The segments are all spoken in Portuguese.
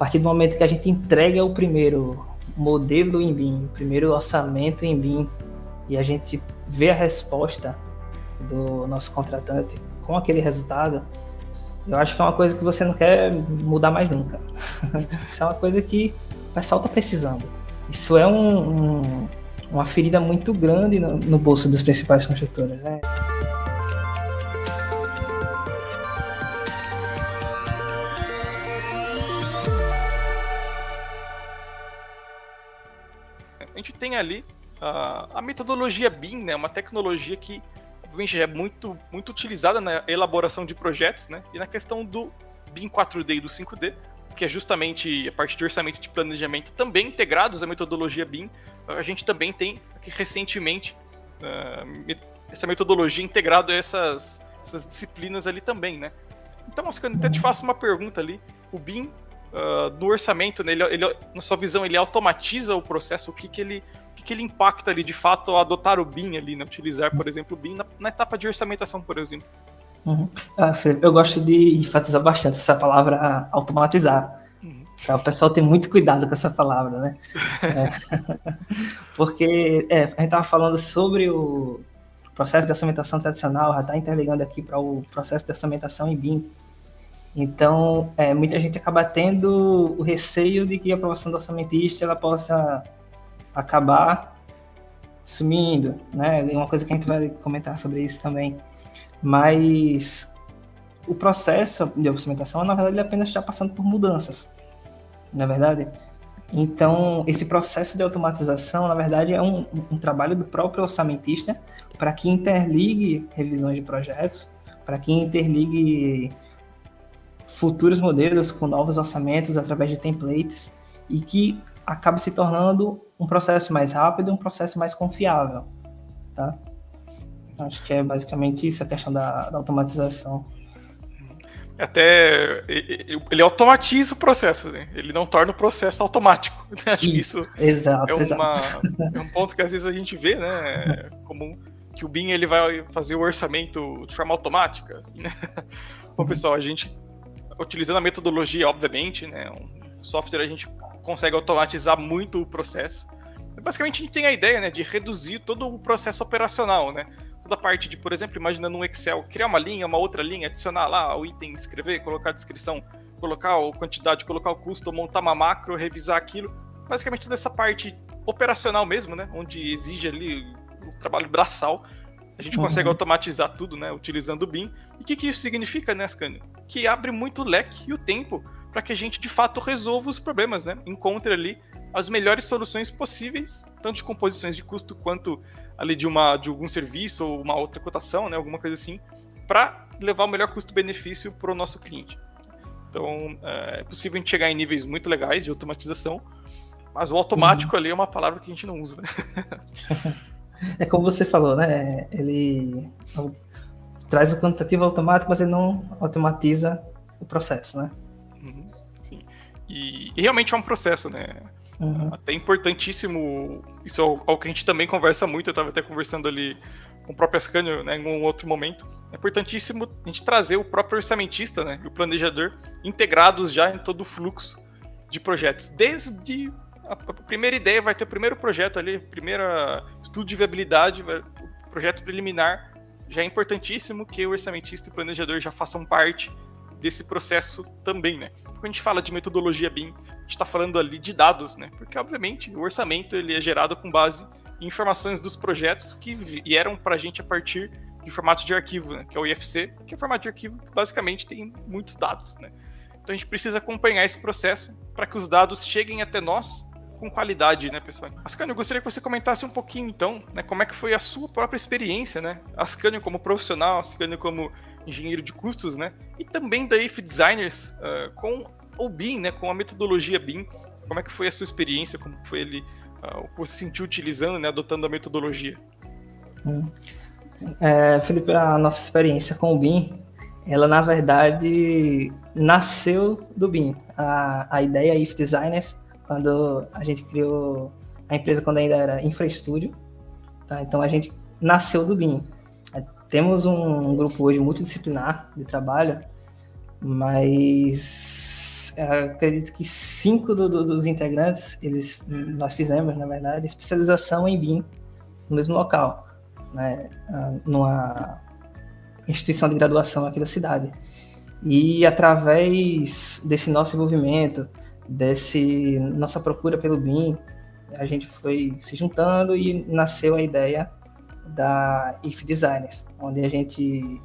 partir do momento que a gente entrega o primeiro modelo em BIM, o primeiro orçamento em BIM, e a gente vê a resposta do nosso contratante com aquele resultado, eu acho que é uma coisa que você não quer mudar mais nunca. Isso é uma coisa que o pessoal está precisando. Isso é uma ferida muito grande no bolso das principais construtoras, né? A gente tem ali a metodologia BIM, né, uma tecnologia que obviamente já é muito, muito utilizada na elaboração de projetos, né, e na questão do BIM 4D e do 5D, que é justamente a parte de orçamento e de planejamento também integrados à metodologia BIM. A gente também tem aqui recentemente essa metodologia integrada a essas disciplinas ali também, né. Então, Ascânio, até te faço uma pergunta ali. O BIM, no orçamento, né, ele, na sua visão, ele automatiza o processo? O que ele impacta ali, de fato, ao adotar o BIM ali, né? Utilizar, por exemplo, o BIM na etapa de orçamentação, por exemplo? Felipe, eu gosto de enfatizar bastante essa palavra automatizar. O pessoal tem muito cuidado com essa palavra, né? Porque a gente estava falando sobre o processo de orçamentação tradicional, já está interligando aqui para o processo de orçamentação em BIM. Então, muita gente acaba tendo o receio de que a aprovação do orçamentista ela possa acabar sumindo, né? É uma coisa que a gente vai comentar sobre isso também. Mas o processo de orçamentação, na verdade, ele apenas está passando por mudanças, na verdade. Então, esse processo de automatização, na verdade, é um trabalho do próprio orçamentista para que interligue revisões de projetos, para que interligue futuros modelos com novos orçamentos através de templates e que acabe se tornando um processo mais rápido, um processo mais confiável, tá? Acho que é basicamente isso a questão da automatização. Até ele automatiza o processo, né? Ele não torna o processo automático. Acho que isso exato. É um ponto que às vezes a gente vê, né? Como que o BIM ele vai fazer o orçamento de forma automática, assim, né? Bom, pessoal, a gente utilizando a metodologia, obviamente, né? Um software a gente consegue automatizar muito o processo. Basicamente a gente tem a ideia, né, de reduzir todo o processo operacional, né? Toda a parte de, por exemplo, imaginando um Excel, criar uma linha, uma outra linha, adicionar lá o item, escrever, colocar a descrição, colocar a quantidade, colocar o custo, montar uma macro, revisar aquilo. Basicamente toda essa parte operacional mesmo, né? Onde exige ali o trabalho braçal. A gente consegue automatizar tudo, né? Utilizando o BIM. E o que isso significa, né, Ascânio? Que abre muito o leque e o tempo para que a gente, de fato, resolva os problemas, né? Encontre ali as melhores soluções possíveis, tanto de composições de custo quanto ali de algum serviço ou uma outra cotação, né? Alguma coisa assim, para levar o melhor custo-benefício para o nosso cliente. Então, é possível a gente chegar em níveis muito legais de automatização, mas o automático ali é uma palavra que a gente não usa, né? É como você falou, né? Ele traz o quantitativo automático, mas ele não automatiza o processo, né? Sim. E realmente é um processo, né? Até importantíssimo, isso é algo que a gente também conversa muito, eu estava até conversando ali com o próprio Ascânio, né, em um outro momento. É importantíssimo a gente trazer o próprio orçamentista, né, e o planejador integrados já em todo o fluxo de projetos. Desde a primeira ideia, vai ter o primeiro projeto ali, primeiro estudo de viabilidade, o projeto preliminar. Já é importantíssimo que o orçamentista e o planejador já façam parte desse processo também, né? Quando a gente fala de metodologia BIM, a gente está falando ali de dados, né? Porque, obviamente, o orçamento ele é gerado com base em informações dos projetos que vieram para a gente a partir de formato de arquivo, né? Que é o IFC, que é o formato de arquivo que basicamente tem muitos dados, né? Então a gente precisa acompanhar esse processo para que os dados cheguem até nós com qualidade, né, pessoal? Ascânio, eu gostaria que você comentasse um pouquinho, então, né, como é que foi a sua própria experiência, né? Ascânio como profissional, Ascânio como engenheiro de custos, né? E também da IF Designers com o BIM, né? Com a metodologia BIM. Como é que foi a sua experiência? Como foi ele, o que você sentiu utilizando, né? Adotando a metodologia? Felipe, a nossa experiência com o BIM, ela na verdade nasceu do BIM. A ideia IF Designers, quando a gente criou a empresa, quando ainda era InfraStudio, tá? Então a gente nasceu do BIM. Temos um grupo hoje multidisciplinar de trabalho, mas acredito que 5 dos integrantes, nós fizemos, na verdade, especialização em BIM no mesmo local, né, numa instituição de graduação aqui da cidade. E através desse nosso envolvimento, nossa procura pelo BIM, a gente foi se juntando e nasceu a ideia da IF Designers, onde a gente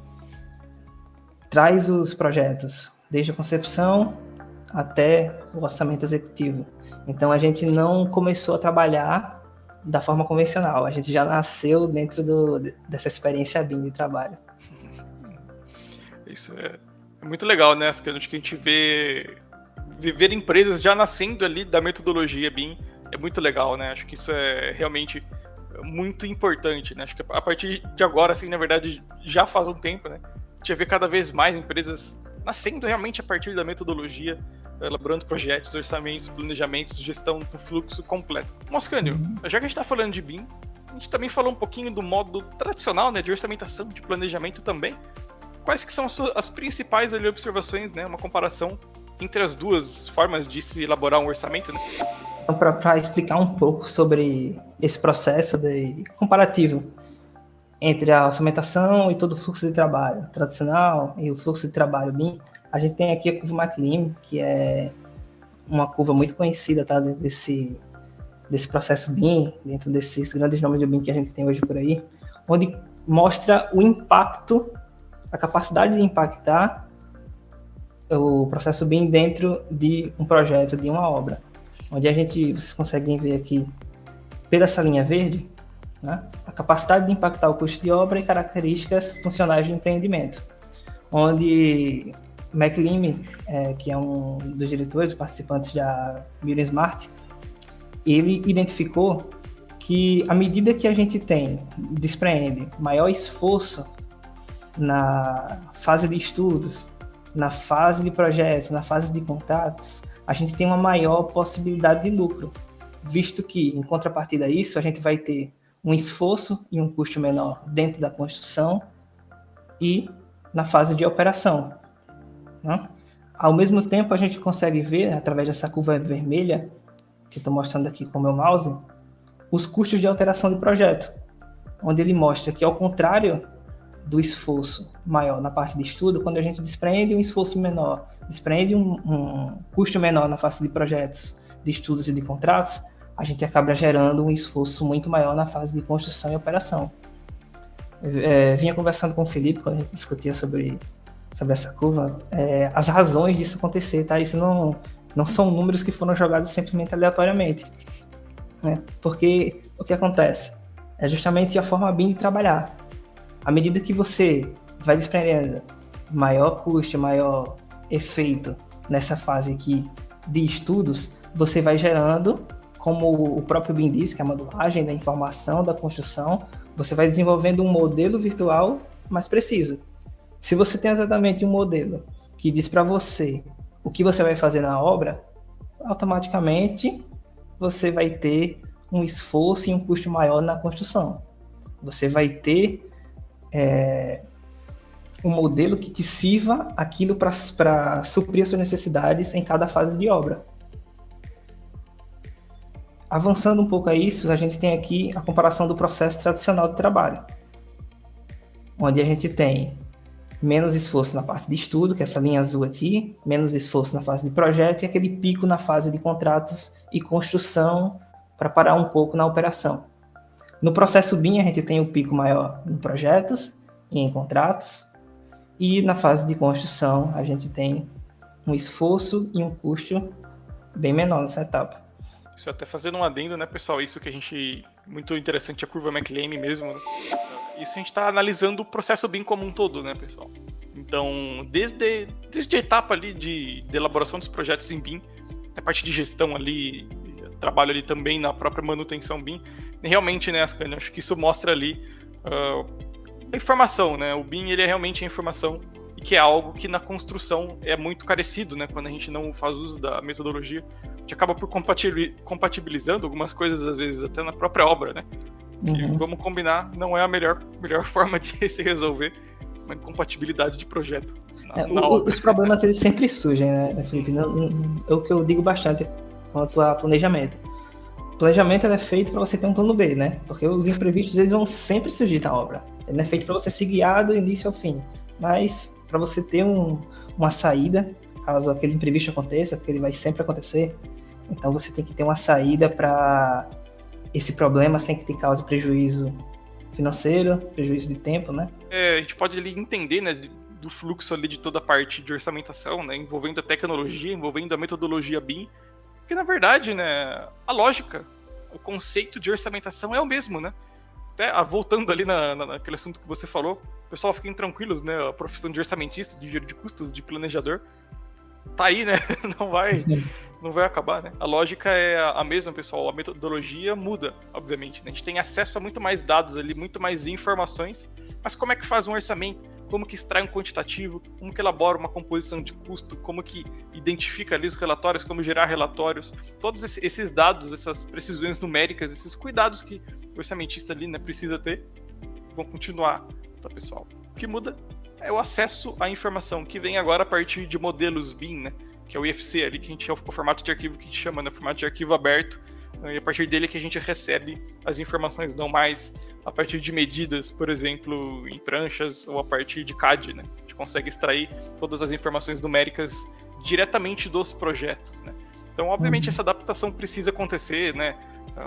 traz os projetos desde a concepção até o orçamento executivo. Então a gente não começou a trabalhar da forma convencional, a gente já nasceu dentro dessa experiência BIM de trabalho. Isso é muito legal, né? Acho que a gente viver empresas já nascendo ali da metodologia BIM é muito legal, né? Acho que isso é realmente muito importante, né? Acho que a partir de agora, assim, na verdade, já faz um tempo, né? A gente vê cada vez mais empresas nascendo realmente a partir da metodologia, elaborando projetos, orçamentos, planejamentos, gestão do fluxo completo. Moscânio, já que a gente está falando de BIM, a gente também falou um pouquinho do modo tradicional, né, de orçamentação, de planejamento também. Quais que são as principais ali, observações, né, uma comparação entre as duas formas de se elaborar um orçamento, né? Então, para explicar um pouco sobre esse processo comparativo entre a orçamentação e todo o fluxo de trabalho tradicional e o fluxo de trabalho BIM, a gente tem aqui a curva McLean, que é uma curva muito conhecida, tá, desse processo BIM, dentro desses grandes nomes de BIM que a gente tem hoje por aí, onde mostra o impacto, a capacidade de impactar o processo BIM dentro de um projeto, de uma obra, onde vocês conseguem ver aqui, pela essa linha verde, né, a capacidade de impactar o custo de obra e características funcionais de empreendimento, onde McLean, que é um dos diretores, participantes da Building Smart, ele identificou que à medida que a gente despreende maior esforço na fase de estudos, na fase de projetos, na fase de contratos, a gente tem uma maior possibilidade de lucro, visto que, em contrapartida a isso, a gente vai ter um esforço e um custo menor dentro da construção e na fase de operação, né? Ao mesmo tempo, a gente consegue ver, através dessa curva vermelha, que eu estou mostrando aqui com o meu mouse, os custos de alteração de projeto, onde ele mostra que, ao contrário do esforço maior na parte de estudo, quando a gente despreende um esforço menor, despreende um custo menor na fase de projetos, de estudos e de contratos, a gente acaba gerando um esforço muito maior na fase de construção e operação. Vinha conversando com o Felipe quando a gente discutia sobre essa curva, as razões disso acontecer, tá? Isso não são números que foram jogados simplesmente aleatoriamente, né? Porque o que acontece é justamente a forma BIM de trabalhar. À medida que você vai desprendendo maior custo, maior efeito nessa fase aqui de estudos, você vai gerando, como o próprio BIM diz, que é a modelagem da informação, da construção, você vai desenvolvendo um modelo virtual mais preciso. Se você tem exatamente um modelo que diz para você o que você vai fazer na obra, automaticamente você vai ter um esforço e um custo maior na construção. Você vai ter um modelo que te sirva aquilo para suprir as suas necessidades em cada fase de obra. Avançando um pouco a isso, a gente tem aqui a comparação do processo tradicional de trabalho, onde a gente tem menos esforço na parte de estudo, que é essa linha azul aqui, menos esforço na fase de projeto e aquele pico na fase de contratos e construção para parar um pouco na operação. No processo BIM, a gente tem o pico maior em projetos e em contratos, e na fase de construção, a gente tem um esforço e um custo bem menor nessa etapa. Isso até fazendo um adendo, né, pessoal? Isso que a gente... Muito interessante, a curva McLean mesmo, né? Isso a gente está analisando o processo BIM como um todo, né, pessoal? Então, desde a etapa ali de elaboração dos projetos em BIM, a parte de gestão ali, trabalho ali também na própria manutenção BIM, realmente, né, Ascânio, acho que isso mostra ali a informação, né? O BIM, ele é realmente a informação, e que é algo que na construção é muito carecido, né? Quando a gente não faz uso da metodologia, a gente acaba por compatibilizando algumas coisas, às vezes até na própria obra, né? Que, vamos combinar, não é a melhor forma de se resolver. uma incompatibilidade de projeto. Os problemas eles sempre surgem, né, Felipe? É o que eu digo bastante quanto a planejamento. O planejamento é feito para você ter um plano B, né? Porque os imprevistos eles vão sempre surgir na obra. Ele não é feito para você se guiar do início ao fim, mas para você ter uma saída, caso aquele imprevisto aconteça, porque ele vai sempre acontecer. Então você tem que ter uma saída para esse problema sem que te cause prejuízo financeiro, prejuízo de tempo, né? A gente pode ali entender, né, do fluxo ali de toda a parte de orçamentação, né, envolvendo a tecnologia, envolvendo a metodologia BIM, porque na verdade, né, a lógica, o conceito de orçamentação é o mesmo, né? Até voltando ali naquele assunto que você falou, pessoal, fiquem tranquilos, né? A profissão de orçamentista, de engenheiro de custos, de planejador, tá aí, né? Não vai acabar, né? A lógica é a mesma, pessoal. A metodologia muda, obviamente, né? A gente tem acesso a muito mais dados ali, muito mais informações. Mas como é que faz um orçamento? Como que extrai um quantitativo? Como que elabora uma composição de custo? Como que identifica ali os relatórios? Como gerar relatórios? Todos esses dados, essas precisões numéricas, esses cuidados que o orçamentista ali, né, precisa ter, vão continuar, tá, pessoal? O que muda é o acesso à informação, que vem agora a partir de modelos BIM, né? Que é o IFC ali, que a gente é o formato de arquivo que a gente chama, né? Formato de arquivo aberto, e a partir dele que a gente recebe as informações, não mais a partir de medidas, por exemplo, em pranchas, ou a partir de CAD, né? A gente consegue extrair todas as informações numéricas diretamente dos projetos, né? Então, obviamente, essa adaptação precisa acontecer, né?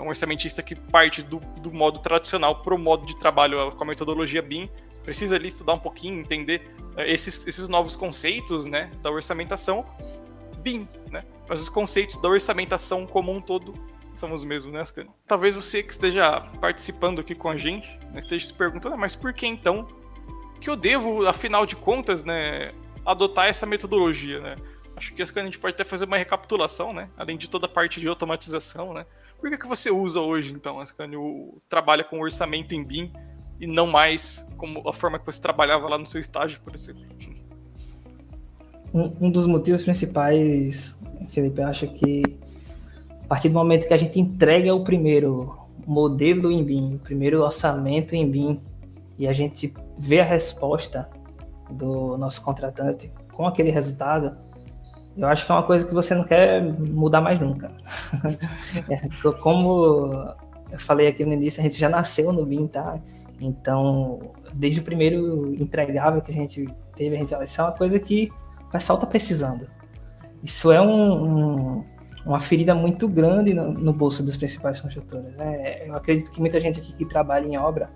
Um orçamentista que parte do modo tradicional para o modo de trabalho com a metodologia BIM precisa ali estudar um pouquinho, entender esses novos conceitos, né, da orçamentação BIM, né? Mas os conceitos da orçamentação como um todo são os mesmos, né, Ascani? Talvez você que esteja participando aqui com a gente, né, esteja se perguntando, mas por que então que eu devo, afinal de contas, né, adotar essa metodologia, né? Acho que a gente pode até fazer uma recapitulação, né? Além de toda a parte de automatização, né? Por que você usa hoje, então, Ascani, trabalha com orçamento em BIM e não mais como a forma que você trabalhava lá no seu estágio, por exemplo? Um dos motivos principais, Felipe, eu acho que a partir do momento que a gente entrega o primeiro modelo em BIM, o primeiro orçamento em BIM, e a gente vê a resposta do nosso contratante com aquele resultado, eu acho que é uma coisa que você não quer mudar mais nunca. Como eu falei aqui no início, a gente já nasceu no BIM, tá? Então, desde o primeiro entregável que a gente teve, isso é uma coisa que o pessoal está precisando. Isso é uma ferida muito grande no bolso dos principais construtores, né? Eu acredito que muita gente aqui que trabalha em obra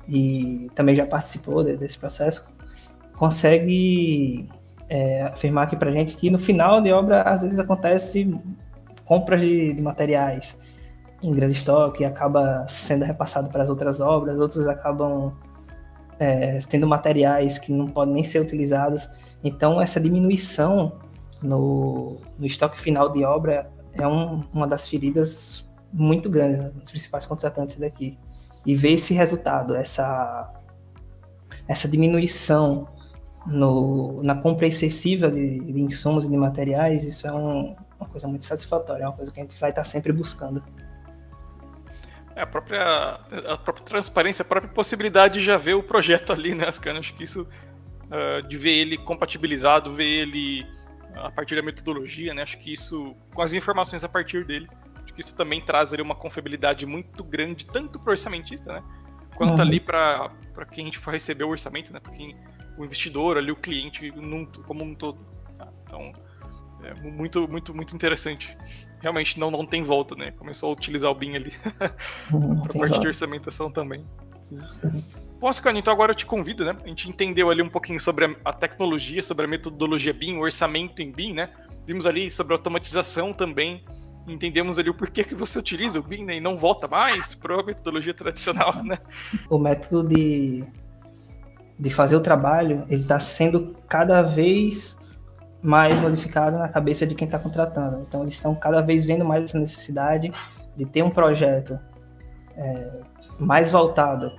e também já participou desse processo, consegue afirmar aqui pra gente que no final de obra, às vezes acontece compras de materiais em grande estoque, acaba sendo repassado para as outras obras, outros acabam tendo materiais que não podem nem ser utilizados. Então, essa diminuição no estoque final de obra é uma das feridas muito grandes, né, dos principais contratantes daqui. E ver esse resultado, essa diminuição na compra excessiva de insumos e de materiais, isso é uma coisa muito satisfatória, é uma coisa que a gente vai estar sempre buscando. A própria transparência, a própria possibilidade de já ver o projeto ali, né, Ascani? Acho que isso, de ver ele compatibilizado, ver ele a partir da metodologia, né? Acho que isso, com as informações a partir dele, acho que isso também traz ali uma confiabilidade muito grande, tanto para o orçamentista, né? Quanto ali para quem a gente for receber o orçamento, né? Para quem o investidor ali, o cliente como um todo. Tá? Então, é muito, muito, muito interessante. Realmente não tem volta, né? Começou a utilizar o BIM ali para a parte de orçamentação também. Sim. Bom, Ascani, então agora eu te convido, né? A gente entendeu ali um pouquinho sobre a tecnologia, sobre a metodologia BIM, o orçamento em BIM, né? Vimos ali sobre a automatização também. Entendemos ali o porquê que você utiliza o BIM, né? E não volta mais para a metodologia tradicional, né? O método de fazer o trabalho, ele está sendo cada vez mais modificado na cabeça de quem está contratando. Então, eles estão cada vez vendo mais essa necessidade de ter um projeto mais voltado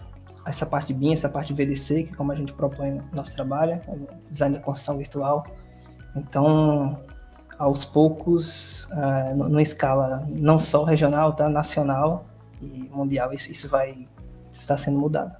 a essa parte BIM, essa parte VDC, que é como a gente propõe no nosso trabalho, design de construção virtual. Então, aos poucos, numa escala não só regional, tá? Nacional e mundial, isso vai estar sendo mudado.